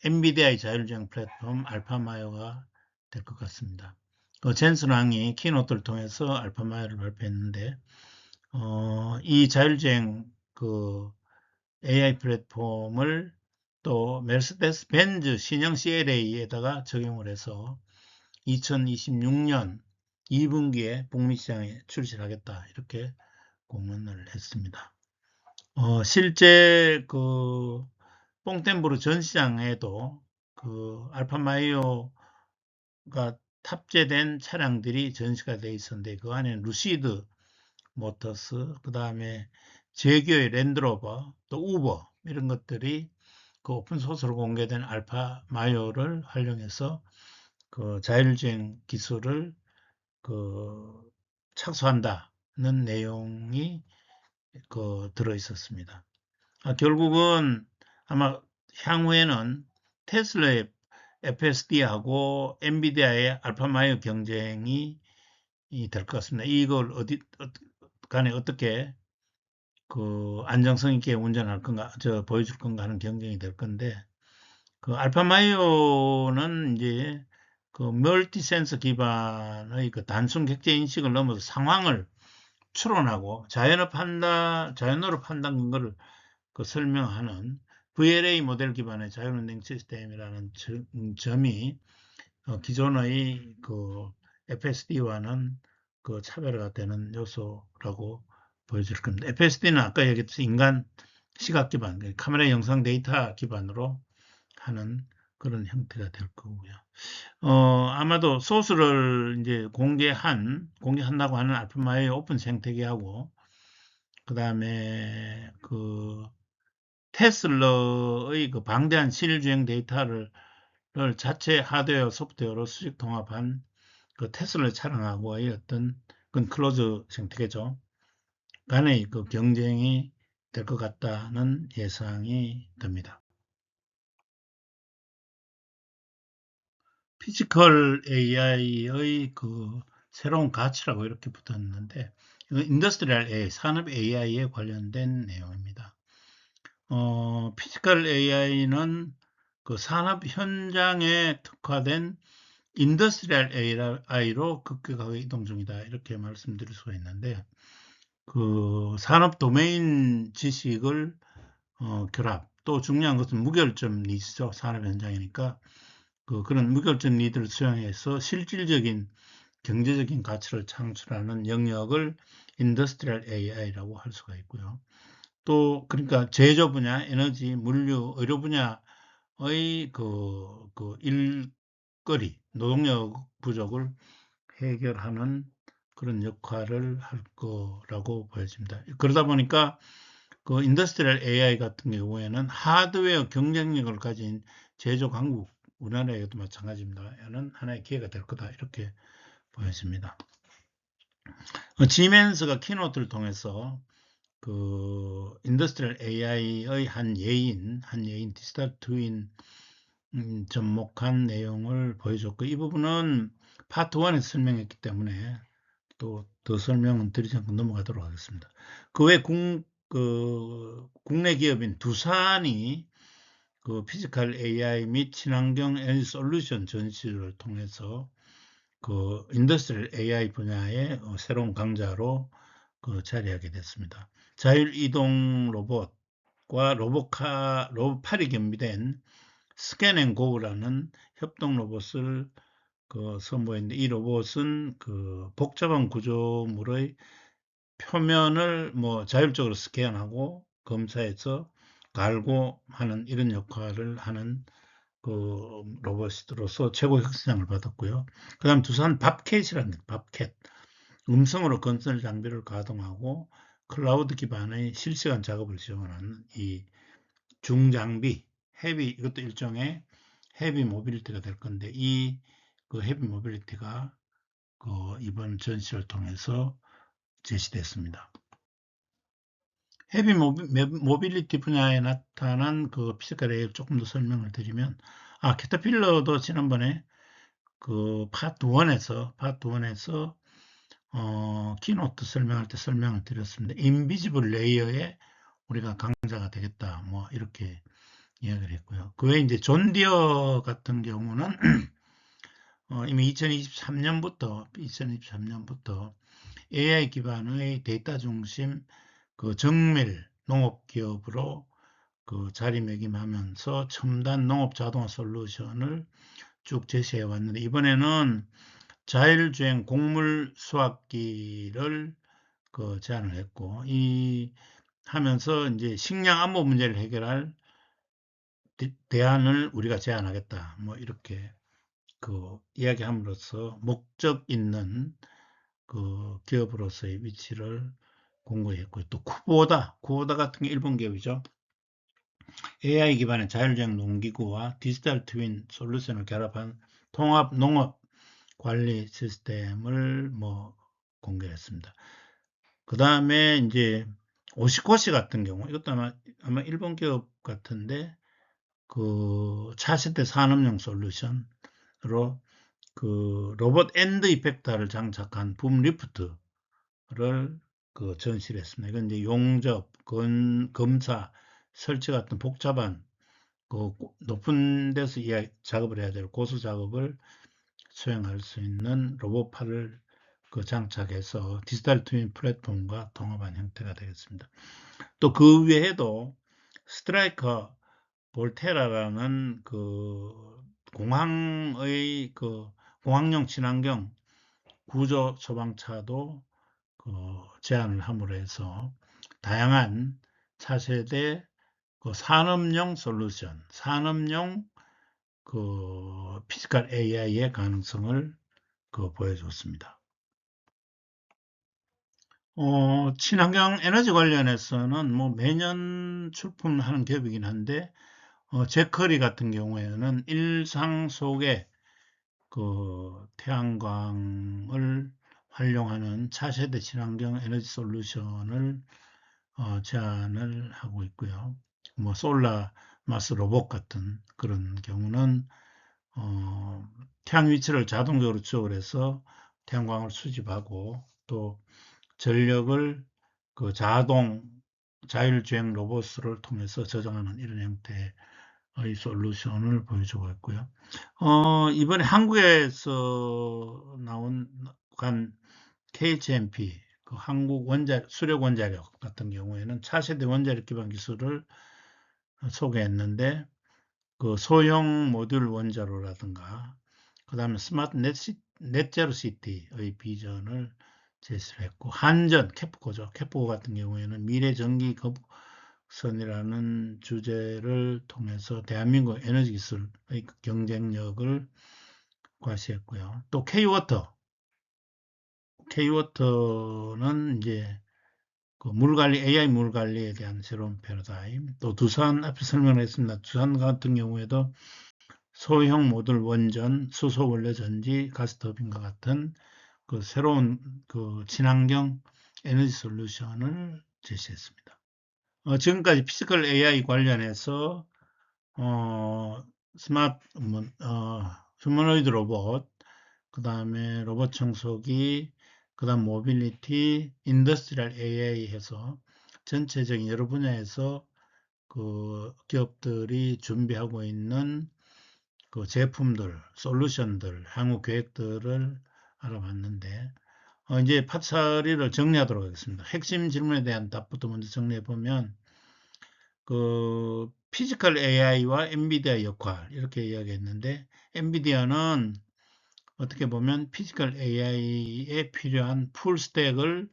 엔비디아의 자율주행 플랫폼 알파마이어가 될 것 같습니다. 젠슨 왕이 키노트를 통해서 알파마이어를 발표했는데 이 자율주행 AI 플랫폼을 또 메르세데스 벤즈 신형 CLA에다가 적용을 해서 2026년 2분기에 북미 시장에 출시하겠다 이렇게 공언을 했습니다. 실제 뽕템브루 전시장에도 알파마이어가 탑재된 차량들이 전시가 되어 있었는데 그 안에 루시드 모터스, 그 다음에 제규의 랜드로버, 또 우버 이런 것들이 오픈소스로 공개된 알파마이어를 활용해서 자율주행 기술을 착수한다는 내용이 들어 있었습니다. 결국은 아마 향후에는 테슬라의 FSD하고 엔비디아의 알파마이어 경쟁이 될 것 같습니다. 이걸 간에 어떻게 그 안정성 있게 운전할 건가, 보여줄 건가 하는 경쟁이 될 건데, 그 알파마이오는 이제 그 멀티 센서 기반의 그 단순 객체 인식을 넘어서 상황을 추론하고 자연으로 판단 근거를 그 설명하는 VLA 모델 기반의 자율운행 시스템이라는 점이 기존의 그 FSD와는 그 차별화가 되는 요소라고 보여질 겁니다. FSD는 아까 얘기했듯이 인간 시각 기반, 카메라 영상 데이터 기반으로 하는 그런 형태가 될 거고요. 아마도 소스를 이제 공개한다고 하는 알파마의 오픈 생태계하고, 그 다음에 그 테슬라의 그 방대한 실주행 데이터를 자체 하드웨어, 소프트웨어로 수직 통합한 그 테슬라 차량하고의 어떤 그건 클로즈 생태계죠. 간의 그 경쟁이 될 것 같다는 예상이 됩니다. 피지컬 AI의 그 새로운 가치라고 이렇게 붙었는데, 인더스트리얼 AI, 산업 AI에 관련된 내용입니다. 피지컬 AI는 그 산업 현장에 특화된 인더스트리얼 AI로 급격하게 이동 중이다. 이렇게 말씀드릴 수가 있는데, 그 산업 도메인 지식을 결합, 또 중요한 것은 무결점 니즈죠. 산업 현장이니까. 그런 무결점 니즈를 수용해서 실질적인 경제적인 가치를 창출하는 영역을 인더스트리얼 AI라고 할 수가 있고요. 또 그러니까 제조 분야, 에너지, 물류, 의료 분야의 그 일거리, 노동력 부족을 해결하는 그런 역할을 할 거라고 보여집니다. 그러다 보니까 그 인더스트리얼 AI 같은 경우에는 하드웨어 경쟁력을 가진 제조 강국, 우리나라에도 마찬가지입니다. 는 하나의 기회가 될 거다. 이렇게 보여집니다. 지멘스가 키노트를 통해서 그 인더스트리얼 AI의 한 예인 디지털 트윈 접목한 내용을 보여줬고, 이 부분은 파트 1에서 설명했기 때문에 또 더 설명은 드리지 않고 넘어가도록 하겠습니다. 그 외 국내 기업인 두산이 그 피지컬 AI 및 친환경 에너지 솔루션 전시를 통해서 그 인더스트리얼 AI 분야의 새로운 강자로 그 자리하게 됐습니다. 자율 이동 로봇과 로봇팔이 겸비된 스캔앤고라는 협동 로봇을 그 선보였는데, 이 로봇은 그 복잡한 구조물의 표면을 뭐 자율적으로 스캔하고 검사해서 갈고 하는 이런 역할을 하는 그 로봇으로서 최고 혁신상을 받았고요. 그 다음 두산 밥캣이라는 밥캣, 음성으로 건설 장비를 가동하고 클라우드 기반의 실시간 작업을 지원하는 이 중장비, 이것도 일종의 헤비 모빌리티가 될 건데, 이 그 헤비 모빌리티가 그 이번 전시를 통해서 제시됐습니다. 헤비 모빌리티 분야에 나타난 그 피지컬 AI를 조금 더 설명을 드리면, 캐터필러도 지난번에 그 파트 1에서 키노트 설명할 때 설명을 드렸습니다. 인비지블 레이어에 우리가 강자가 되겠다. 뭐 이렇게 이야기를 했고요. 그 외에 이제 존디어 같은 경우는 이미 2023년부터 AI 기반의 데이터 중심 그 정밀 농업 기업으로 그 자리매김하면서 첨단 농업 자동화 솔루션을 쭉 제시해 왔는데, 이번에는 자율주행 곡물 수확기를 그 제안을 했고, 이 하면서 이제 식량 안보 문제를 해결할 대안을 우리가 제안하겠다. 뭐 이렇게 그 이야기함으로써 목적 있는 그 기업으로서의 위치를 공고했고요. 또 쿠보다 같은 게 일본 기업이죠. AI 기반의 자율주행 농기구와 디지털 트윈 솔루션을 결합한 통합 농업 관리 시스템을 뭐 공개했습니다. 그 다음에 이제 오시코시 같은 경우, 이것도 아마 일본 기업 같은데, 그 차세대 산업용 솔루션으로 그 로봇 엔드 이펙터를 장착한 붐 리프트를 전시했습니다. 이건 이제 용접, 검사, 설치 같은 복잡한 그 높은 데서 작업을 해야 될 고수 작업을 수행할 수 있는 로봇팔을 장착해서 디지털 트윈 플랫폼과 통합한 형태가 되겠습니다. 또 그 외에도 스트라이커 볼테라라는 공항의 공항용 친환경 구조 소방차도 제안을 함으로 해서 다양한 차세대 산업용 솔루션, 산업용 피지컬 AI의 가능성을 보여줬습니다. 친환경 에너지 관련해서는 뭐 매년 출품하는 기업이긴 한데, 제커리 같은 경우에는 일상 속에 태양광을 활용하는 차세대 친환경 에너지 솔루션을 제안을 하고 있고요. 뭐 솔라 마스 로봇 같은 그런 경우는 태양 위치를 자동적으로 추적을 해서 태양광을 수집하고 또 전력을 자동 자율주행 로봇을 통해서 저장하는 이런 형태의 솔루션을 보여주고 있고요. 이번에 한국에서 간 KHMP, 한국 수력 원자력 같은 경우에는 차세대 원자력 기반 기술을 소개했는데, 소형 모듈 원자로라든가, 그 다음에 스마트 넷제로 시티의 비전을 제시를 했고, 한전, 캡코죠. 캡코 같은 경우에는 미래 전기 거북선이라는 주제를 통해서 대한민국 에너지 기술의 경쟁력을 과시했고요. 또 K워터는 이제 AI 물 관리에 대한 새로운 패러다임, 또 두산 앞에 설명했습니다. 두산 같은 경우에도 소형 모듈 원전, 수소 원료 전지, 가스 터빈과 같은 새로운 친환경 에너지 솔루션을 제시했습니다. 지금까지 피지컬 AI 관련해서 스마트 휴머노이드 로봇, 그 다음에 로봇 청소기, 그 다음 모빌리티, 인더스트리얼 AI 해서 전체적인 여러 분야에서 기업들이 준비하고 있는 제품들, 솔루션들, 향후 계획들을 알아봤는데, 이제 파트리를 정리하도록 하겠습니다. 핵심 질문에 대한 답부터 먼저 정리해보면, 피지컬 AI와 엔비디아 역할, 이렇게 이야기했는데, 엔비디아는 어떻게 보면 피지컬 AI에 필요한 풀스택을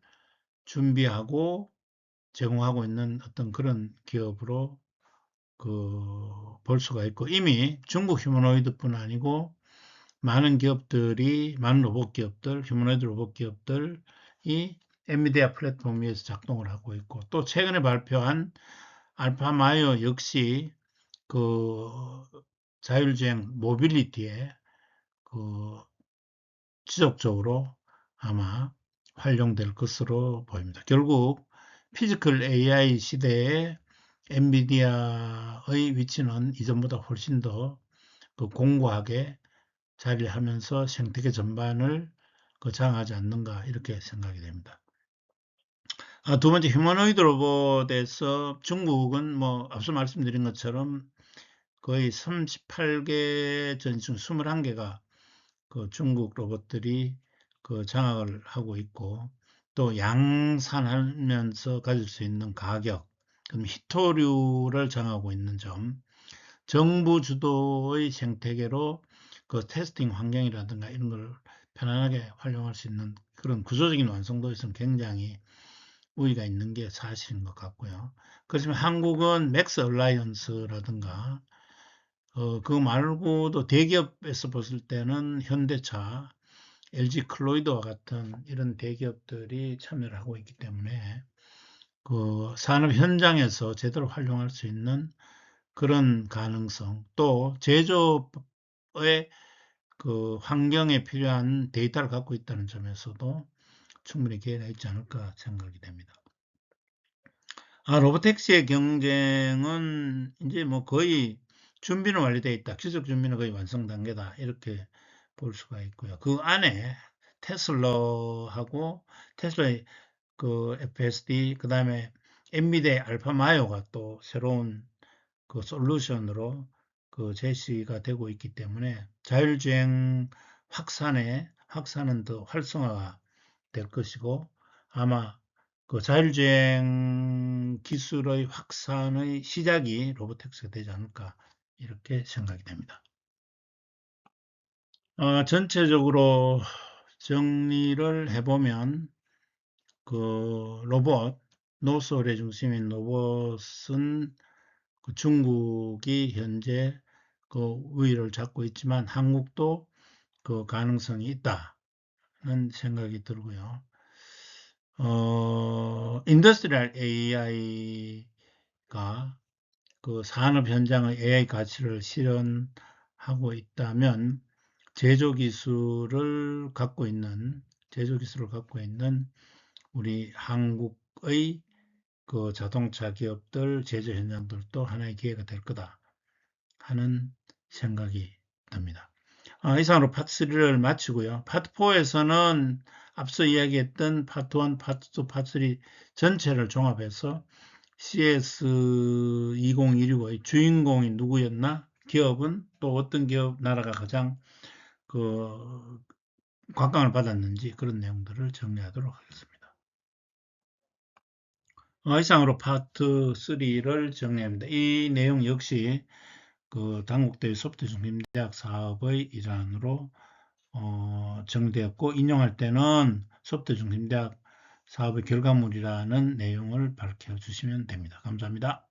준비하고 제공하고 있는 어떤 그런 기업으로 볼 수가 있고, 이미 중국 휴머노이드뿐 아니고 많은 로봇 기업들, 휴머노이드 로봇 기업들이 엔비디아 플랫폼 위에서 작동을 하고 있고, 또 최근에 발표한 알파마이어 역시 자율주행 모빌리티에 지속적으로 아마 활용될 것으로 보입니다. 결국 피지컬 AI 시대에 엔비디아의 위치는 이전보다 훨씬 더 공고하게 자리를 하면서 생태계 전반을 장악하지 않는가, 이렇게 생각이 됩니다. 두 번째, 휴머노이드 로봇에서 중국은 뭐 앞서 말씀드린 것처럼 거의 38개 전중 21개가 중국 로봇들이 장악을 하고 있고, 또 양산하면서 가질 수 있는 가격, 그럼 히토류를 장악하고 있는 점, 정부 주도의 생태계로 테스팅 환경이라든가 이런 걸 편안하게 활용할 수 있는 그런 구조적인 완성도에서는 굉장히 우위가 있는 게 사실인 것 같고요. 그렇지만 한국은 맥스 얼라이언스라든가 그거 말고도 대기업에서 봤을 때는 현대차, LG 클로이드와 같은 이런 대기업들이 참여를 하고 있기 때문에 산업 현장에서 제대로 활용할 수 있는 그런 가능성, 또 제조업의 환경에 필요한 데이터를 갖고 있다는 점에서도 충분히 기회가 있지 않을까 생각이 됩니다. 로보택시의 경쟁은 이제 뭐 거의 준비는 완료되어 있다. 기술 준비는 거의 완성 단계다. 이렇게 볼 수가 있고요. 그 안에 테슬라하고 테슬라의 그 FSD, 그 다음에 엔비디아의 알파마요가 또 새로운 그 솔루션으로 그 제시가 되고 있기 때문에 자율주행 확산은 더 활성화가 될 것이고, 아마 그 자율주행 기술의 확산의 시작이 로보택스가 되지 않을까 이렇게 생각이 됩니다. 전체적으로 정리를 해보면 그 노스홀의 중심인 로봇은 그 중국이 현재 그 우위를 잡고 있지만 한국도 그 가능성이 있다는 생각이 들고요. 인더스트리얼 AI가 그 산업 현장의 AI 가치를 실현하고 있다면 제조 기술을 갖고 있는 우리 한국의 그 자동차 기업들, 제조 현장들도 하나의 기회가 될 거다 하는 생각이 듭니다. 이상으로 파트 3를 마치고요. 파트 4에서는 앞서 이야기했던 파트 1, 파트 2, 파트 3 전체를 종합해서 CS2016의 주인공이 누구였나? 기업은 또 어떤 기업, 나라가 가장 그 곽강을 받았는지 그런 내용들을 정리하도록 하겠습니다. 이상으로 파트 3를 정리합니다. 이 내용 역시 그 당국대의 소프트 중심대학 사업의 일환으로 정되었고, 인용할 때는 소프트 중심대학 사업의 결과물이라는 내용을 밝혀 주시면 됩니다. 감사합니다.